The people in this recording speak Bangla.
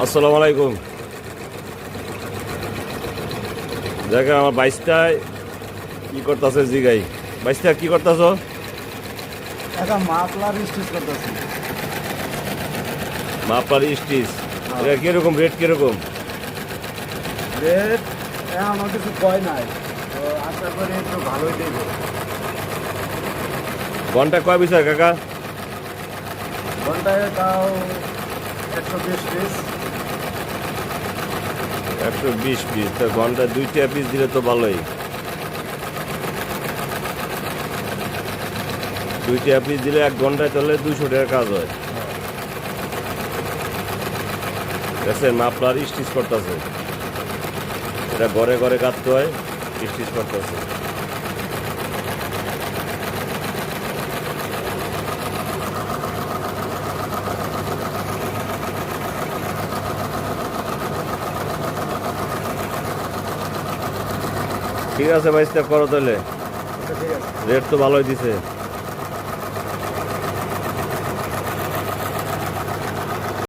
আসসালামু আলাইকুম। দেখেন আমার বাইশটায় কি করতেছে জিগাই। বাইশটা কি করতেছ? একটা মাফলার স্টিচ করতেছি। মাপলার স্টিচ, এটা কিরকম রেট? কিরকম রেট আমার কিছু কয় নাই, তো আশা করি একটু ভালোই দেবে। ঘন্টা কয় বিষয় কাকা? ঘন্টায় তাও 120 পিস। 120 পিস, তো ঘন্টায় 2টা পিস দিলে তো ভালোই। 2টা পিস দিলে 1 ঘন্টায় তাহলে 200 টাকা কাজ হয়। দেখছেন মাপলার স্টিচ করতেছে, এটা ঘরে ঘরে কাটতে হয়, স্টিচ করতেছে। ঠিক আছে ভাইস্তা, করো তাহলে। আচ্ছা, ঠিক আছে। রেট তো ভালোই দিছে।